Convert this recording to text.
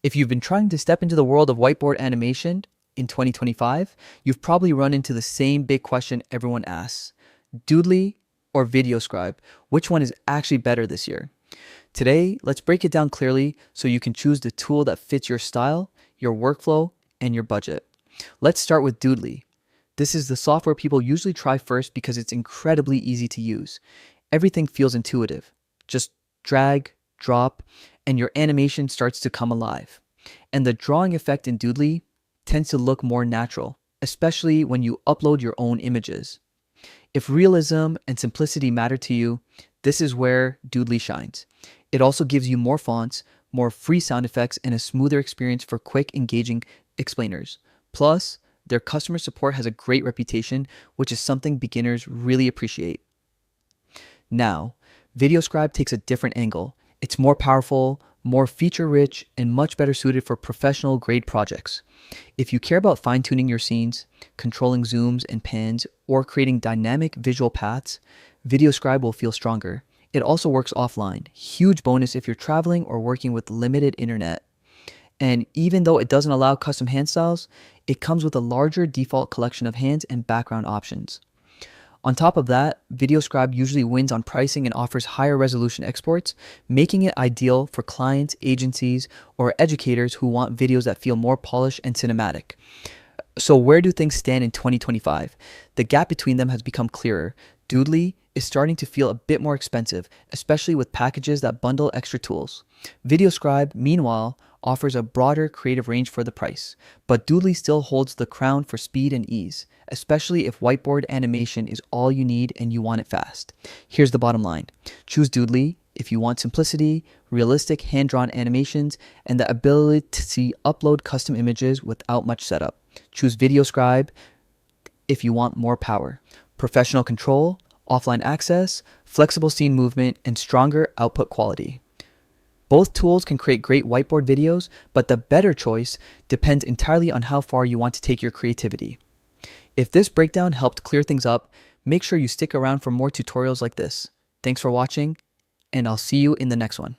If you've been trying to step into the world of whiteboard animation in 2025, you've probably run into the same big question everyone asks. Doodly or Videoscribe, which one is actually better this year? Today, let's break it down clearly so you can choose the tool that fits your style, your workflow, and your budget. Let's start with Doodly. This is the software people usually try first because it's incredibly easy to use. Everything feels intuitive. Just drag, drop, and your animation starts to come alive. And the drawing effect in Doodly tends to look more natural, especially when you upload your own images. If realism and simplicity matter to you, this is where Doodly shines. It also gives you more fonts, more free sound effects, and a smoother experience for quick, engaging explainers. Plus, their customer support has a great reputation, which is something beginners really appreciate. Now, Videoscribe takes a different angle. It's more powerful, more feature-rich, and much better suited for professional-grade projects. If you care about fine-tuning your scenes, controlling zooms and pans, or creating dynamic visual paths, Videoscribe will feel stronger. It also works offline. Huge bonus if you're traveling or working with limited internet. And even though it doesn't allow custom hand styles, it comes with a larger default collection of hands and background options. On top of that, Videoscribe usually wins on pricing and offers higher resolution exports, making it ideal for clients, agencies, or educators who want videos that feel more polished and cinematic. So where do things stand in 2025? The gap between them has become clearer. Doodly is starting to feel a bit more expensive, especially with packages that bundle extra tools. Videoscribe, meanwhile, offers a broader creative range for the price, but Doodly still holds the crown for speed and ease, especially if whiteboard animation is all you need and you want it fast. Here's the bottom line. Choose Doodly if you want simplicity, realistic hand-drawn animations, and the ability to upload custom images without much setup. Choose Videoscribe if you want more power, professional control, offline access, flexible scene movement, and stronger output quality. Both tools can create great whiteboard videos, but the better choice depends entirely on how far you want to take your creativity. If this breakdown helped clear things up, make sure you stick around for more tutorials like this. Thanks for watching, and I'll see you in the next one.